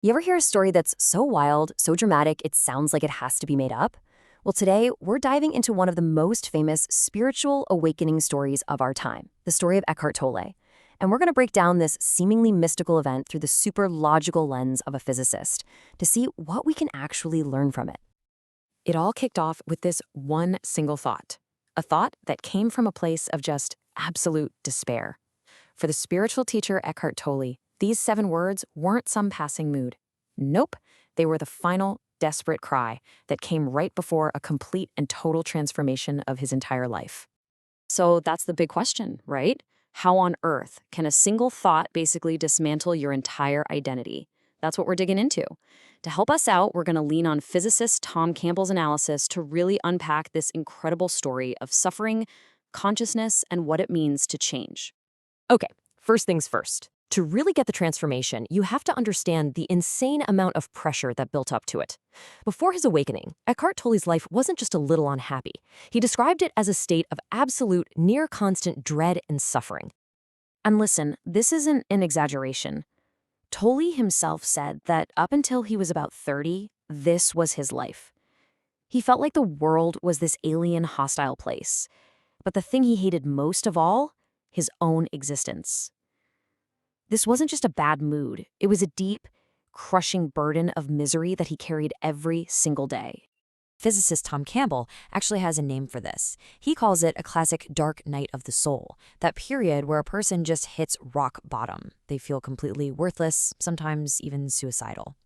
You ever hear a story that's so wild, so dramatic, it sounds like it has to be made up? Well, today, we're diving into one of the most famous spiritual awakening stories of our time, the story of Eckhart Tolle. And we're going to break down this seemingly mystical event through the super logical lens of a physicist to see what we can actually learn from it. It all kicked off with this one single thought, a thought that came from a place of just absolute despair. For the spiritual teacher Eckhart Tolle, these 7 words weren't some passing mood. Nope, they were the final, desperate cry that came right before a complete and total transformation of his entire life. So that's the big question, right? How on earth can a single thought basically dismantle your entire identity? That's what we're digging into. To help us out, we're going to lean on physicist Tom Campbell's analysis to really unpack this incredible story of suffering, consciousness, and what it means to change. Okay, first things first. To really get the transformation, you have to understand the insane amount of pressure that built up to it. Before his awakening, Eckhart Tolle's life wasn't just a little unhappy. He described it as a state of absolute, near-constant dread and suffering. And listen, this isn't an exaggeration. Tolle himself said that up until he was about 30, this was his life. He felt like the world was this alien, hostile place. But the thing he hated most of all, his own existence. This wasn't just a bad mood. It was a deep, crushing burden of misery that he carried every single day. Physicist Tom Campbell actually has a name for this. He calls it a classic dark night of the soul, that period where a person just hits rock bottom. They feel completely worthless, sometimes even suicidal.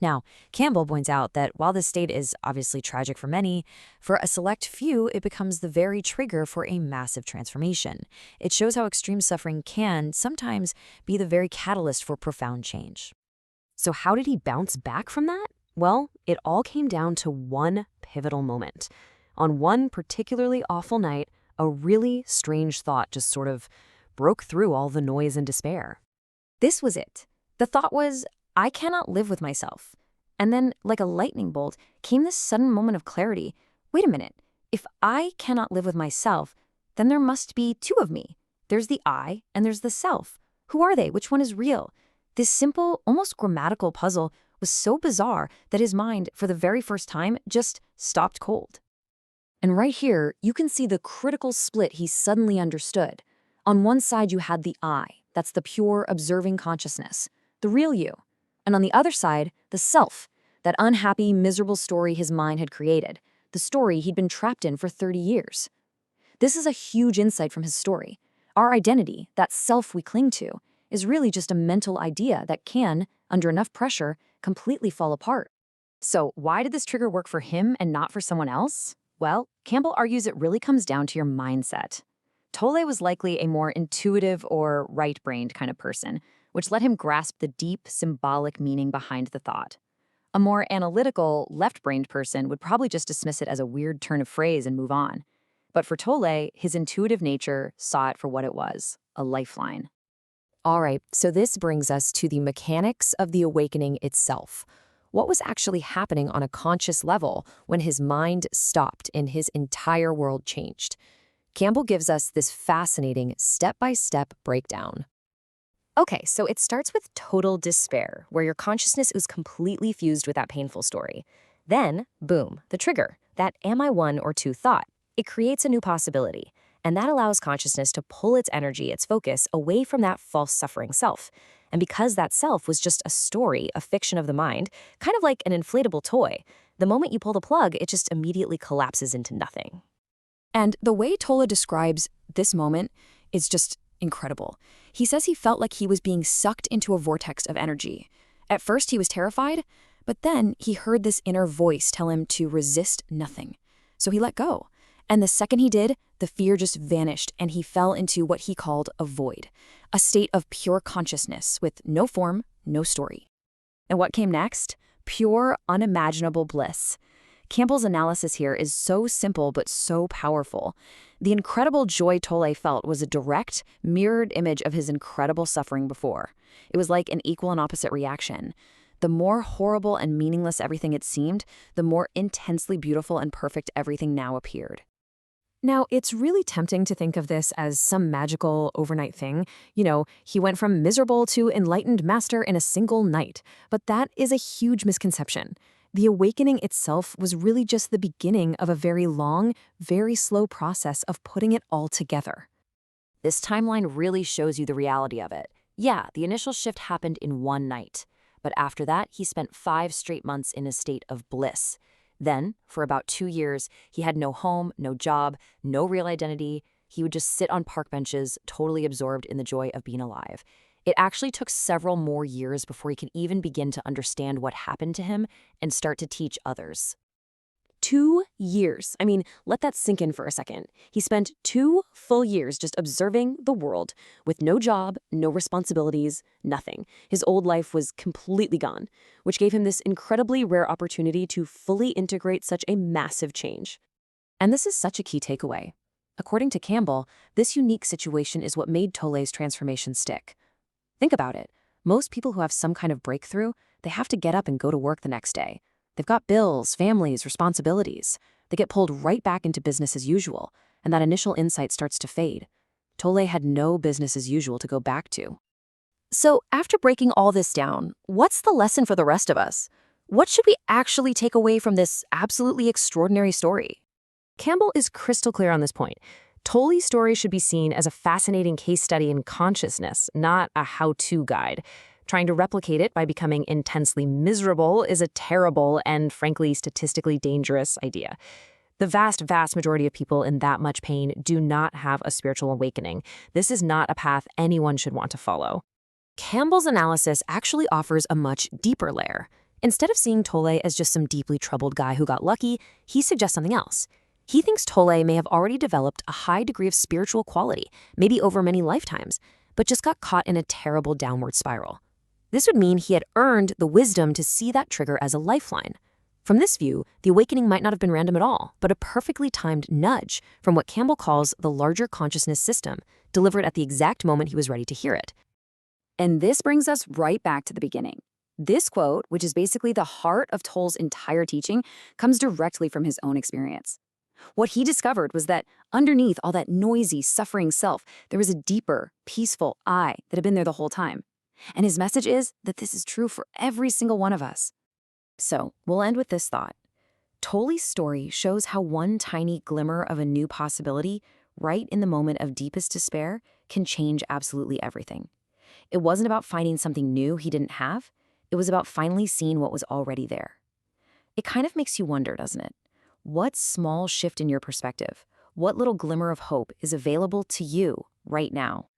Now, Campbell points out that while this state is obviously tragic for many, for a select few, it becomes the very trigger for a massive transformation. It shows how extreme suffering can sometimes be the very catalyst for profound change. So how did he bounce back from that? Well, it all came down to one pivotal moment. On one particularly awful night, a really strange thought just sort of broke through all the noise and despair. This was it. The thought was, I cannot live with myself. And then, like a lightning bolt, came this sudden moment of clarity. Wait a minute. If I cannot live with myself, then there must be 2 of me. There's the I and there's the self. Who are they? Which one is real? This simple, almost grammatical puzzle was so bizarre that his mind, for the very first time, just stopped cold. And right here, you can see the critical split he suddenly understood. On one side, you had the I. That's the pure, observing consciousness, the real you. And on the other side, the self, that unhappy, miserable story his mind had created, the story he'd been trapped in for 30 years. This is a huge insight from his story. Our identity, that self we cling to, is really just a mental idea that can, under enough pressure, completely fall apart. So why did this trigger work for him and not for someone else? Well, Campbell argues it really comes down to your mindset. Tolle was likely a more intuitive or right-brained kind of person, which let him grasp the deep, symbolic meaning behind the thought. A more analytical, left-brained person would probably just dismiss it as a weird turn of phrase and move on. But for Tolle, his intuitive nature saw it for what it was, a lifeline. All right, so this brings us to the mechanics of the awakening itself. What was actually happening on a conscious level when his mind stopped and his entire world changed? Campbell gives us this fascinating step-by-step breakdown. Okay, so it starts with total despair, where your consciousness is completely fused with that painful story. Then, boom, the trigger, that am I 1 or 2 thought. It creates a new possibility, and that allows consciousness to pull its energy, its focus, away from that false suffering self. And because that self was just a story, a fiction of the mind, kind of like an inflatable toy, the moment you pull the plug, it just immediately collapses into nothing. And the way Tolle describes this moment is just incredible. He says he felt like he was being sucked into a vortex of energy. At first, he was terrified, but then he heard this inner voice tell him to resist nothing. So he let go. And the second he did, the fear just vanished and he fell into what he called a void, a state of pure consciousness with no form, no story. And what came next? Pure, unimaginable bliss. Campbell's analysis here is so simple but so powerful. The incredible joy Tolle felt was a direct, mirrored image of his incredible suffering before. It was like an equal and opposite reaction. The more horrible and meaningless everything had seemed, the more intensely beautiful and perfect everything now appeared. Now, it's really tempting to think of this as some magical overnight thing. He went from miserable to enlightened master in a single night. But that is a huge misconception. The awakening itself was really just the beginning of a very long, very slow process of putting it all together. This timeline really shows you the reality of it. Yeah, the initial shift happened in one night, but after that, he spent 5 straight months in a state of bliss. Then, for about 2 years, he had no home, no job, no real identity. He would just sit on park benches, totally absorbed in the joy of being alive. It actually took several more years before he could even begin to understand what happened to him and start to teach others. 2 years. I mean, let that sink in for a second. He spent 2 full years just observing the world with no job, no responsibilities, nothing. His old life was completely gone, which gave him this incredibly rare opportunity to fully integrate such a massive change. And this is such a key takeaway. According to Campbell, this unique situation is what made Tolle's transformation stick. Think about it. Most people who have some kind of breakthrough, they have to get up and go to work the next day. They've got bills, families, responsibilities. They get pulled right back into business as usual, and that initial insight starts to fade. Tolle had no business as usual to go back to. So, after breaking all this down, what's the lesson for the rest of us? What should we actually take away from this absolutely extraordinary story? Campbell is crystal clear on this point. Tolle's story should be seen as a fascinating case study in consciousness, not a how-to guide. Trying to replicate it by becoming intensely miserable is a terrible and, frankly, statistically dangerous idea. The vast majority of people in that much pain do not have a spiritual awakening. This is not a path anyone should want to follow. Campbell's analysis actually offers a much deeper layer. Instead of seeing Tolle as just some deeply troubled guy who got lucky, he suggests something else. He thinks Tolle may have already developed a high degree of spiritual quality, maybe over many lifetimes, but just got caught in a terrible downward spiral. This would mean he had earned the wisdom to see that trigger as a lifeline. From this view, the awakening might not have been random at all, but a perfectly timed nudge from what Campbell calls the larger consciousness system, delivered at the exact moment he was ready to hear it. And this brings us right back to the beginning. This quote, which is basically the heart of Tolle's entire teaching, comes directly from his own experience. What he discovered was that underneath all that noisy, suffering self, there was a deeper, peaceful I that had been there the whole time. And his message is that this is true for every single one of us. So, we'll end with this thought. Tolle's story shows how one tiny glimmer of a new possibility, right in the moment of deepest despair, can change absolutely everything. It wasn't about finding something new he didn't have. It was about finally seeing what was already there. It kind of makes you wonder, doesn't it? What small shift in your perspective, what little glimmer of hope is available to you right now?